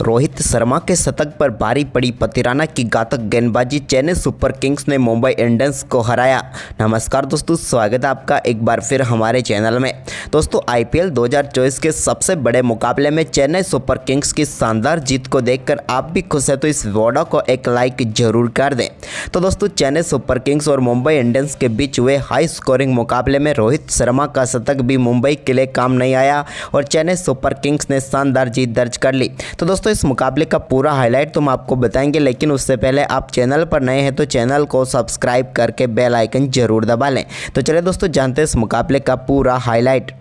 रोहित शर्मा के शतक पर भारी पड़ी पतिराना की घातक गेंदबाजी, चेन्नई सुपर किंग्स ने मुंबई इंडियंस को हराया। नमस्कार दोस्तों, स्वागत है आपका एक बार फिर हमारे चैनल में। दोस्तों, आईपीएल 2024 के सबसे बड़े मुकाबले में चेन्नई सुपर किंग्स की शानदार जीत को देखकर आप भी खुश हैं तो इस वीडियो को एक लाइक जरूर कर दें। तो दोस्तों, चेन्नई सुपर किंग्स और मुंबई इंडियंस के बीच हुए हाई स्कोरिंग मुकाबले में रोहित शर्मा का शतक भी मुंबई के लिए काम नहीं आया और चेन्नई सुपर किंग्स ने शानदार जीत दर्ज कर ली। तो दोस्तों, इस मुकाबले का पूरा हाईलाइट तो हम आपको बताएंगे, लेकिन उससे पहले आप चैनल पर नए हैं तो चैनल को सब्सक्राइब करके बेल आइकन जरूर दबा लें। तो चलिए दोस्तों, जानते हैं इस मुकाबले का पूरा हाईलाइट।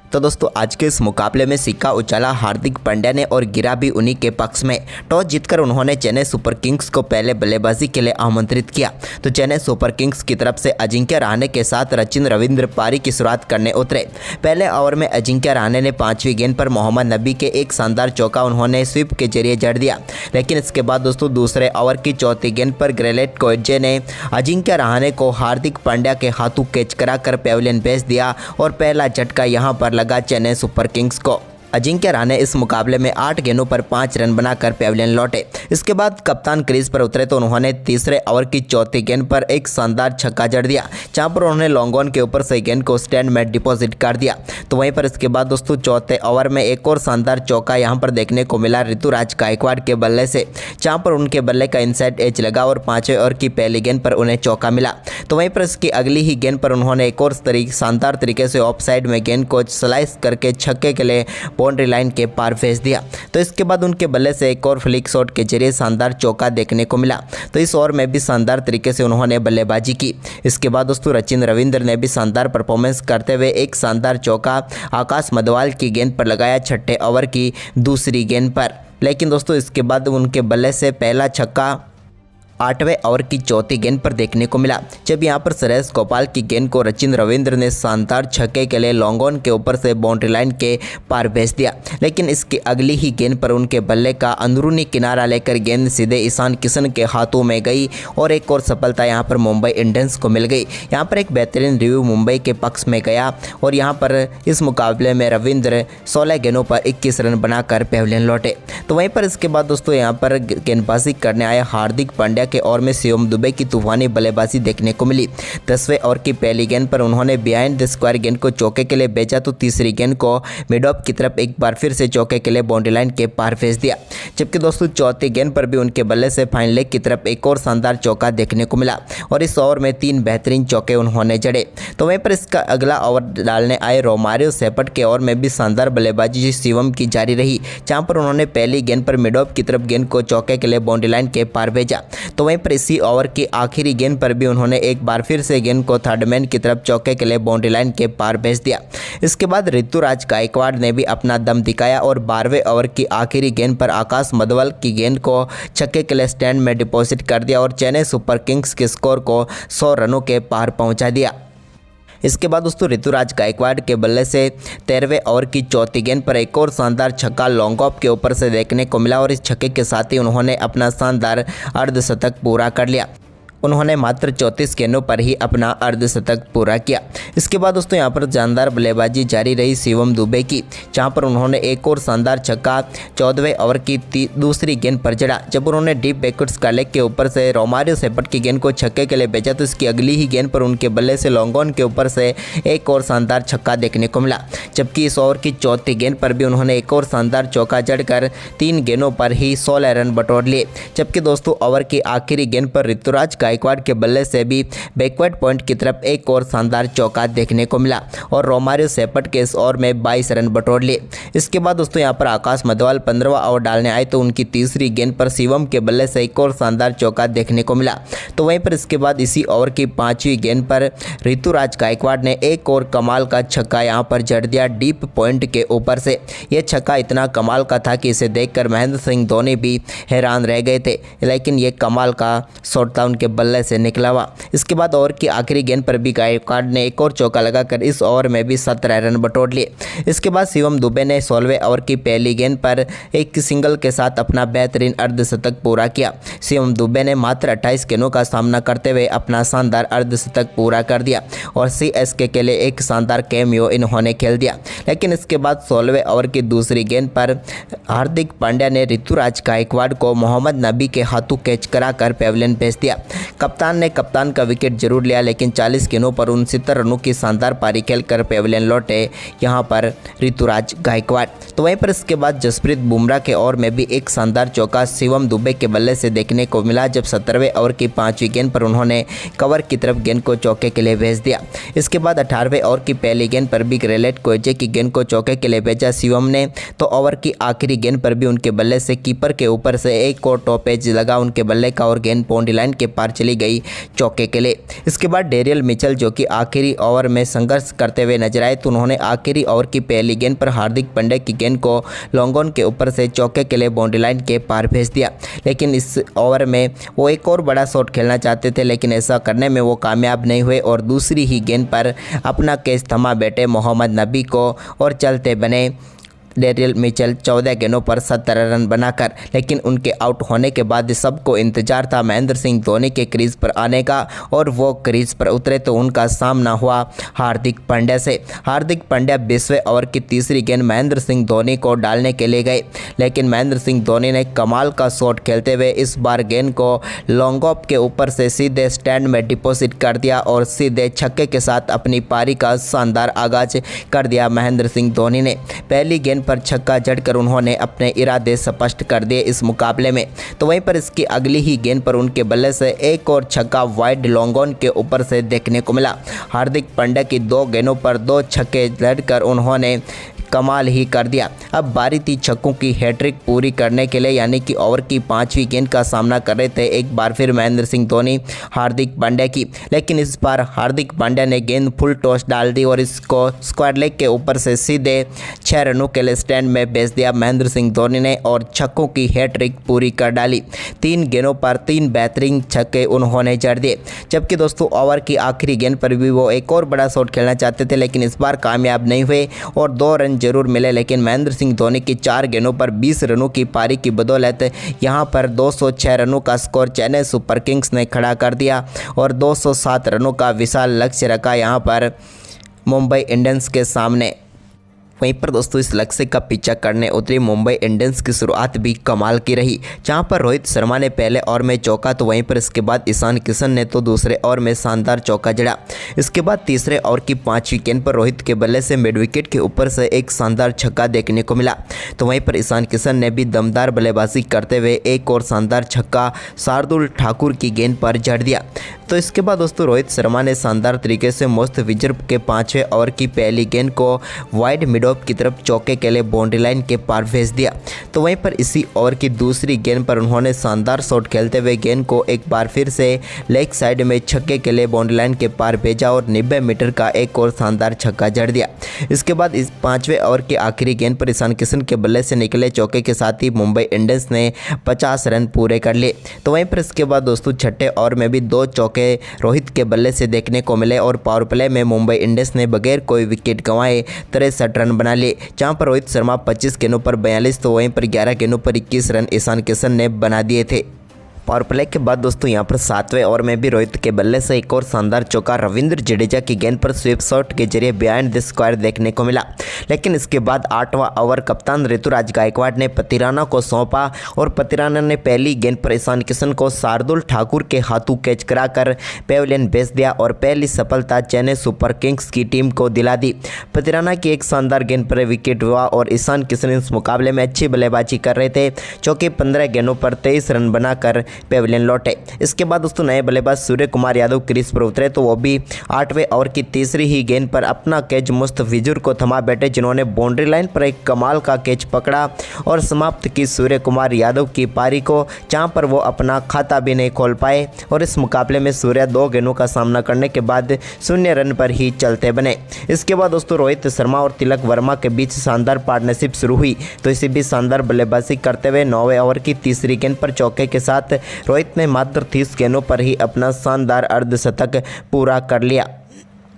तो दोस्तों, आज के इस मुकाबले में सिक्का उछाला हार्दिक पांड्या ने और गिरा भी उन्हीं के पक्ष में। टॉस जीतकर उन्होंने चेन्नई सुपर किंग्स को पहले बल्लेबाजी के लिए आमंत्रित किया। तो चेन्नई सुपर किंग्स की तरफ से अजिंक्य रहाणे के साथ सचिन रविंद्र पारी की शुरुआत करने उतरे। पहले ओवर में अजिंक्य रहाणे ने 5वीं गेंद पर मोहम्मद नबी के एक शानदार चौका उन्होंने स्वीप के जरिए जड़ दिया, लेकिन इसके बाद दोस्तों दूसरे ओवर की 4थी गेंद पर ग्रेलेट कोएट्जे ने अजिंक्य रहाणे को हार्दिक पांड्या के हाथों कैच कराकर पेविलियन भेज दिया और पहला झटका यहां पर लगा चेन्नई सुपर किंग्स को। अजिंक्य रहाणे इस मुकाबले में 8 गेंदों पर 5 रन बनाकर पेविलियन लौटे। इसके बाद कप्तान क्रीज पर उतरे तो उन्होंने तीसरे ओवर की 4थी गेंद पर एक शानदार छक्का जड़ दिया, जहां पर उन्होंने लॉन्ग ऑन के ऊपर से गेंद को स्टैंड में डिपॉजिट कर दिया। तो वहीं पर इसके बाद दोस्तों 4थे ओवर में एक और शानदार चौका यहां पर देखने को मिला ऋतुराज गायकवाड़ के बल्ले से, जहां पर उनके बल्ले का इनसाइड एज लगा और 5वें ओवर की पहली गेंद पर उन्हें चौका मिला। तो वहीं पर इसकी अगली ही गेंद पर उन्होंने एक और शानदार तरीके से ऑफ साइड में गेंद को स्लाइस करके छक्के के लिए बाउंड्री लाइन के पार भेज दिया। तो इसके बाद उनके बल्ले से एक और फ्लिक शॉट के जरिए शानदार चौका देखने को मिला। तो इस ओवर में भी शानदार तरीके से उन्होंने बल्लेबाजी की। इसके बाद दोस्तों सचिन रविंद्र ने भी शानदार परफॉर्मेंस करते हुए एक शानदार चौका आकाश मधवाल की गेंद पर लगाया 6ठे ओवर की दूसरी गेंद पर, लेकिन दोस्तों इसके बाद उनके बल्ले से पहला छक्का 8वें ओवर की 4थी गेंद पर देखने को मिला, जब यहां पर सुरेश गोपाल की गेंद को सचिन रविंद्र ने शानदार छक्के के लिए लॉन्ग ऑन के ऊपर से बाउंड्री लाइन के पार भेज दिया, लेकिन इसकी अगली ही गेंद पर उनके बल्ले का अंदरूनी किनारा लेकर गेंद सीधे ईशान किशन के हाथों में गई और एक और सफलता यहां पर मुंबई इंडियंस को मिल गई। यहां पर एक बेहतरीन रिव्यू मुंबई के पक्ष में गया और यहां पर इस मुकाबले में रविंद्र 16 गेंदों पर 21 रन बनाकर पेविलियन लौटे। तो वहीं पर इसके बाद दोस्तों यहां पर गेंदबाजी करने आए हार्दिक पांड्या के ओवर में शिवम दुबे की तूफानी बल्लेबाजी देखने को मिली। 10वें ओवर की पहली गेंद पर उन्होंने बिहाइंड द स्क्वायर गेंद को चौके के लिए भेजा, तो तीसरी गेंद को मिड ऑफ की तरफ एक बार फिर से चौके के लिए बाउंड्री लाइन के पार भेज दिया, जबकि दोस्तों 4थी गेंद पर भी उनके बल्ले से फाइन लेग की तरफ एक और शानदार चौका देखने को मिला और इस ओवर में 3 बेहतरीन चौके उन्होंने जड़े। तो वहीं पर इसका अगला ओवर डालने आए रोमारियो सेपट के ओवर में भी शानदार बल्लेबाजी शिवम की जारी रही, जहां पर उन्होंने पहली गेंद पर मिड ऑफ की तरफ गेंद को चौके के लिए बाउंड्री लाइन के पार भेजा। तो वहीं पर इसी ओवर की आखिरी गेंद पर भी उन्होंने एक बार फिर से गेंद को थर्ड मैन की तरफ चौके के लिए बाउंड्री लाइन के पार भेज दिया। इसके बाद ऋतुराज गायकवाड़ ने भी अपना दम दिखाया और 12वें ओवर की आखिरी गेंद पर आकाश मधवाल की गेंद को छक्के के लिए स्टैंड में डिपॉजिट कर दिया और चेन्नई सुपर किंग्स के स्कोर को 100 रनों के पार पहुंचा दिया। इसके बाद दोस्तों ऋतुराज गायकवाड़ के बल्ले से 13वें ओवर की 4थी गेंद पर एक और शानदार छक्का लॉन्ग ऑफ के ऊपर से देखने को मिला और इस छक्के के साथ ही उन्होंने अपना शानदार अर्धशतक पूरा कर लिया। उन्होंने मात्र 34 गेंदों पर ही अपना अर्धशतक पूरा किया। इसके बाद दोस्तों यहां पर शानदार बल्लेबाजी जारी रही शिवम दुबे की, जहां पर उन्होंने एक और शानदार छक्का 14वें ओवर की दूसरी गेंद पर जड़ा, जब उन्होंने डीप बैकवर्ड्स का लेग के ऊपर से रोमारियो सेपट की गेंद को छक्के के लिए भेजा, तो इसकी अगली ही गेंद पर उनके बल्ले से लॉन्ग ऑन के ऊपर से एक और शानदार छक्का देखने को मिला, जबकि इस ओवर की 4थी गेंद पर भी उन्होंने एक और शानदार चौका जड़कर 3 गेंदों पर ही 16 रन बटोर लिए, जबकि दोस्तों ओवर की आखिरी गेंद पर ऋतुराज गायकवाड़ के बल्ले से भी बैकवर्ड पॉइंट की तरफ एक और शानदार चौका देखने को मिला और रोमारियो सेपट के इस ओवर में 22 रन बटोर लिए। इसके बाद दोस्तों यहां पर आकाश मधवाल 15वां ओवर डालने आए तो उनकी तीसरी गेंद पर शिवम के बल्ले से एक और शानदार चौका देखने को मिला। तो वहीं पर इसके बाद इसी ओवर की 5वीं गेंद पर ऋतुराज गायकवाड़ ने एक और कमाल का छक्का यहां पर जड़ दिया डीप पॉइंट के ऊपर से। यह छक्का इतना कमाल का था कि इसे देखकर महेंद्र सिंह धोनी भी हैरान रह गए थे, लेकिन ये कमाल का शॉट था उनके बल्ले से निकला हुआ। इसके बाद ओवर की आखिरी गेंद पर भी गायकवाड़ ने एक और चौका लगाकर इस ओवर में भी 17 रन बटोर लिए। इसके बाद शिवम दुबे ने 16वें ओवर की पहली गेंद पर एक सिंगल के साथ अपना बेहतरीन अर्धशतक पूरा किया। शिवम दुबे ने मात्र 28 गेंदों का सामना करते हुए अपना शानदार अर्धशतक पूरा कर दिया और सीएसके के लिए एक शानदार कैमियो इन्होंने खेल दिया। लेकिन इसके बाद 16वें ओवर की दूसरी गेंद पर हार्दिक पांड्या ने ऋतुराज गायकवाड़ को मोहम्मद नबी के हाथों कैच कराकर पेविलियन भेज दिया। कप्तान ने कप्तान का विकेट जरूर लिया, लेकिन 40 गेंदों पर 69 रनों की शानदार पारी खेलकर पेविलियन लौटे यहां पर ऋतुराज गायकवाड़। तो वहीं पर इसके बाद जसप्रीत बुमराह के ओवर में भी एक शानदार चौका शिवम दुबे के बल्ले से देखने को मिला, जब 17वें ओवर की 5वीं गेंद पर उन्होंने कवर की तरफ गेंद को चौके के लिए भेज दिया। इसके बाद 18वें ओवर की पहली गेंद पर भी ग्रेलेट कोएजे की गेंद को चौके के लिए भेजा शिवम ने, तो ओवर की आखिरी गेंद पर भी उनके बल्ले से कीपर के ऊपर से एक और टॉप एज लगा उनके बल्ले का और गेंद बाउंड्री लाइन के पार चली गई चौके के लिए। इसके बाद डेरियल मिचेल जो कि आखिरी ओवर में संघर्ष करते हुए नजर आए, तो उन्होंने आखिरी ओवर की पहली गेंद पर हार्दिक पांड्या की गेंद को लॉन्ग ऑन के ऊपर से चौके के लिए बाउंड्री लाइन के पार भेज दिया। लेकिन इस ओवर में वो एक और बड़ा शॉट खेलना चाहते थे, लेकिन ऐसा करने में वो कामयाब नहीं हुए और दूसरी ही गेंद पर अपना कैच थमा बैठे मोहम्मद नबी को और चलते बने डेरियल मिचेल 14 गेंदों पर 17 रन बनाकर। लेकिन उनके आउट होने के बाद सबको इंतजार था महेंद्र सिंह धोनी के क्रीज पर आने का, और वो क्रीज पर उतरे तो उनका सामना हुआ हार्दिक पांड्या से। हार्दिक पांड्या 20वें ओवर की तीसरी गेंद महेंद्र सिंह धोनी को डालने के लिए गए, लेकिन महेंद्र सिंह धोनी ने कमाल का शॉट खेलते हुए इस बार गेंद को लॉन्ग ऑफ के ऊपर से सीधे स्टैंड में डिपॉजिट कर दिया और सीधे छक्के के साथ अपनी पारी का शानदार आगाज कर दिया महेंद्र सिंह धोनी ने। पहली गेंद पर छक्का जड़कर उन्होंने अपने इरादे स्पष्ट कर दिए इस मुकाबले में। तो वहीं पर इसकी अगली ही गेंद पर उनके बल्ले से एक और छक्का वाइड लॉन्ग ऑन के ऊपर से देखने को मिला। हार्दिक पांड्या की 2 गेंदों पर 2 छक्के जड़कर उन्होंने कमाल ही कर दिया। अब बारी थी छक्कों की हैट्रिक पूरी करने के लिए, यानी कि ओवर की 5वीं गेंद का सामना कर रहे थे एक बार फिर महेंद्र सिंह धोनी हार्दिक पांड्या की। लेकिन इस बार हार्दिक पांड्या ने गेंद फुल टॉस डाल दी और इसको स्क्वायर लेग के ऊपर से सीधे 6 रनों के लिए स्टैंड में भेज दिया महेंद्र सिंह धोनी ने और छक्कों की हैट्रिक पूरी कर डाली। 3 गेंदों पर 3 बेहतरीन छक्के उन्होंने जड़ दिए। जबकि दोस्तों ओवर की आखिरी गेंद पर भी वो एक और बड़ा शॉट खेलना चाहते थे, लेकिन इस बार कामयाब नहीं हुए और 2 रन जरूर मिले। लेकिन महेंद्र सिंह धोनी की 4 गेंदों पर 20 रनों की पारी की बदौलत यहां पर 206 रनों का स्कोर चेन्नई सुपर किंग्स ने खड़ा कर दिया और 207 रनों का विशाल लक्ष्य रखा यहां पर मुंबई इंडियंस के सामने। वहीं पर दोस्तों इस लक्ष्य का पीछा करने उतरी मुंबई इंडियंस की शुरुआत भी कमाल की रही, जहां पर रोहित शर्मा ने पहले ओवर में चौका, तो वहीं पर इसके बाद ईशान किशन ने तो दूसरे ओवर में शानदार चौका जड़ा। इसके बाद तीसरे ओवर की 5वीं गेंद पर रोहित के बल्ले से मिड विकेट के ऊपर से एक शानदार छक्का देखने को मिला, तो वहीं पर ईशान किशन ने भी दमदार बल्लेबाजी करते हुए एक और शानदार छक्का शार्दुल ठाकुर की गेंद पर जड़ दिया। तो इसके बाद दोस्तों रोहित शर्मा ने शानदार तरीके से मस्त विजर्व के 5वें ओवर की पहली गेंद को वाइड मिड ऑफ की तरफ चौके के लिए बाउंड्री लाइन के पार भेज दिया। तो वहीं पर इसी ओवर की दूसरी गेंद पर उन्होंने शानदार शॉट खेलते हुए गेंद को एक बार फिर से लेग साइड में छक्के के लिए बाउंड्री लाइन के पार भेजा और 90 मीटर का एक और शानदार छक्का जड़ दिया। इसके बाद इस 5वें ओवर की आखिरी गेंद पर ईशान किशन के बल्ले से निकले चौके के साथ ही मुंबई इंडियंस ने 50 रन पूरे कर लिए। तो वहीं पर इसके बाद दोस्तों 6ठे ओवर में भी 2 चौके रोहित के बल्ले से देखने को मिले और पावर प्ले में मुंबई इंडियंस ने बगैर कोई विकेट गंवाए 63 रन बना लिए, जहां पर रोहित शर्मा 25 गेंदों पर 42 तो वहीं पर 11 गेंदों पर 21 रन ईशान किशन ने बना दिए थे। पावर प्ले के बाद दोस्तों यहाँ पर 7वें ओवर में भी रोहित के बल्ले से एक और शानदार चौका रविंद्र जडेजा की गेंद पर स्वीप शॉट के जरिए बिहाइंड द स्क्वायर देखने को मिला। लेकिन इसके बाद 8वां ओवर कप्तान ऋतुराज गायकवाड़ ने पतिराना को सौंपा और पतिराना ने पहली गेंद पर ईशान किशन को शार्दुल ठाकुर के हाथों कैच कराकर पेविलियन भेज दिया और पहली सफलता चेन्नई सुपर किंग्स की टीम को दिला दी। पतिराना की एक शानदार गेंद पर विकेट हुआ और ईशान किशन इस मुकाबले में अच्छी बल्लेबाजी कर रहे थे, चौके 15 गेंदों पर 23 रन बनाकर पेविलियन लौटे। इसके बाद दोस्तों नए बल्लेबाज सूर्य कुमार यादव क्रीज पर उतरे, तो वो भी 8वें ओवर की तीसरी ही गेंद पर अपना कैच मुस्तफिजुर को थमा बैठे, जिन्होंने बाउंड्री लाइन पर एक कमाल का कैच पकड़ा और समाप्त की सूर्य कुमार यादव की पारी को, जहां पर वो अपना खाता भी नहीं खोल पाए और इस मुकाबले में सूर्य 2 गेंदों का सामना करने के बाद 0 रन पर ही चलते बने। इसके बाद दोस्तों रोहित शर्मा और तिलक वर्मा के बीच शानदार पार्टनरशिप शुरू हुई, तो इसी भी शानदार बल्लेबाजी करते हुए 9वें ओवर की तीसरी गेंद पर चौके के साथ रोहित ने मात्र 30 गेंदों पर ही अपना शानदार अर्धशतक पूरा कर लिया।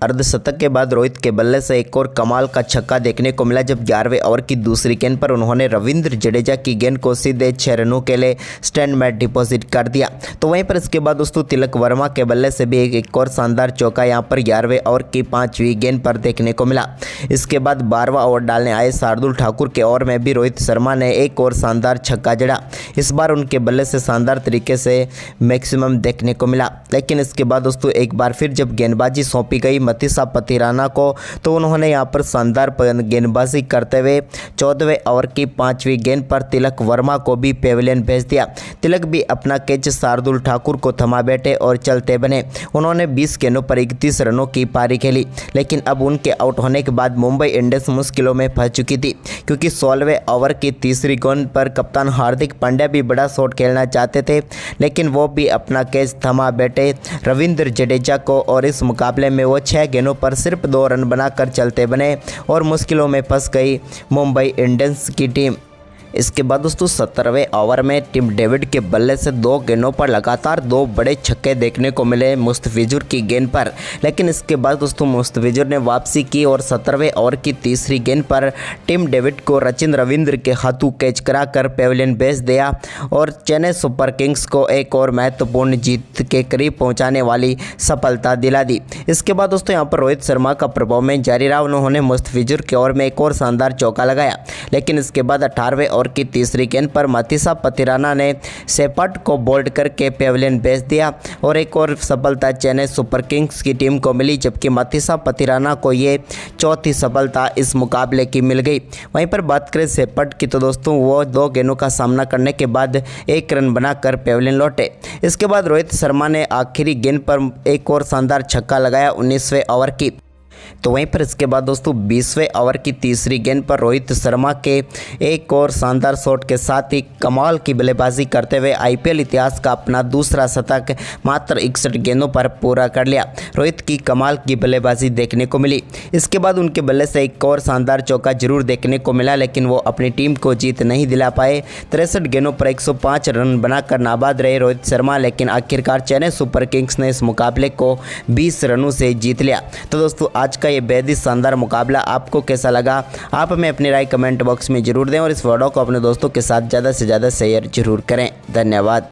अर्धशतक के बाद रोहित के बल्ले से एक और कमाल का छक्का देखने को मिला, जब 11वें ओवर की दूसरी गेंद पर उन्होंने रविंद्र जडेजा की गेंद को सीधे 6 रनों के लिए स्टैंड में डिपॉजिट कर दिया। तो वहीं पर इसके बाद दोस्तों तिलक वर्मा के बल्ले से भी एक और शानदार चौका यहां पर 11वें ओवर की 5वीं गेंद पर देखने को मिला। इसके बाद 12वां ओवर डालने आए शार्दुल ठाकुर के ओवर में भी रोहित शर्मा ने एक और शानदार छक्का जड़ा। इस बार उनके बल्ले से शानदार तरीके से मैक्सिमम देखने को मिला। लेकिन इसके बाद दोस्तों एक बार फिर जब गेंदबाजी सौंपी गई मतीसा पथिराना को, तो उन्होंने यहां पर शानदार गेंदबाजी करते हुए 14वें ओवर की 5वीं गेंद पर तिलक वर्मा को भी पेविलियन भेज दिया। तिलक भी अपना कैच शार्दुल ठाकुर को थमा बैठे और चलते बने। उन्होंने 20 गेंदों पर 31 रनों की पारी खेली, लेकिन अब उनके आउट होने के बाद मुंबई इंडियंस मुश्किलों में फंस चुकी थी, क्योंकि 16वें ओवर की तीसरी गेंद पर कप्तान हार्दिक पांड्या भी बड़ा शॉट खेलना चाहते थे, लेकिन वो भी अपना कैच थमा बैठे रविंद्र जडेजा को, और इस मुकाबले में वो 6 गेंदों पर सिर्फ 2 रन बनाकर चलते बने और मुश्किलों में फंस गई मुंबई इंडियंस की टीम। इसके बाद दोस्तों 17वें ओवर में टिम डेविड के बल्ले से 2 गेंदों पर लगातार 2 बड़े छक्के देखने को मिले मुस्तफिजुर की गेंद पर, लेकिन इसके बाद दोस्तों मुस्तफिजुर ने वापसी की और 17वें ओवर की तीसरी गेंद पर टिम डेविड को सचिन रविंद्र के हाथों कैच कराकर पेविलियन भेज दिया और चेन्नई सुपर किंग्स को एक और महत्वपूर्ण जीत के करीब पहुंचाने वाली सफलता दिला दी। इसके बाद दोस्तों यहां पर रोहित शर्मा का परफॉर्मेंस जारी रहा। उन्होंने मुस्तफिजुर के ओवर में एक और शानदार चौका लगाया, लेकिन इसके बाद 18वें ओवर की तीसरी गेंद पर मतीसा पथिराना ने शेफर्ड को बोल्ड करके पेविलियन भेज दिया और एक और सफलता चेन्नई सुपर किंग्स की टीम को मिली, जबकि मतीसा पथिराना को ये चौथी सफलता इस मुकाबले की मिल गई। वहीं पर बात करें शेफर्ड की, तो दोस्तों वो 2 गेंदों का सामना करने के बाद 1 रन बनाकर पेविलियन लौटे। इसके बाद रोहित शर्मा ने आखिरी गेंद पर एक और शानदार छक्का लगाया 19वें ओवर की। तो वहीं पर इसके बाद दोस्तों 20वें ओवर की तीसरी गेंद पर रोहित शर्मा के एक और शानदार शॉट के साथ ही कमाल की बल्लेबाजी करते हुए आईपीएल इतिहास का अपना दूसरा शतक मात्र 61 गेंदों पर पूरा कर लिया। रोहित की कमाल की बल्लेबाजी देखने को मिली। इसके बाद उनके बल्ले से एक और शानदार चौका जरूर देखने को मिला, लेकिन वो अपनी टीम को जीत नहीं दिला पाए। 63 गेंदों पर 105 रन बनाकर नाबाद रहे रोहित शर्मा, लेकिन आखिरकार चेन्नई सुपर किंग्स ने इस मुकाबले को 20 रनों से जीत लिया। तो दोस्तों आज का ये बेहद ही शानदार मुकाबला आपको कैसा लगा, आप हमें अपनी राय कमेंट बॉक्स में जरूर दें और इस वीडियो को अपने दोस्तों के साथ ज़्यादा से ज़्यादा शेयर जरूर करें। धन्यवाद।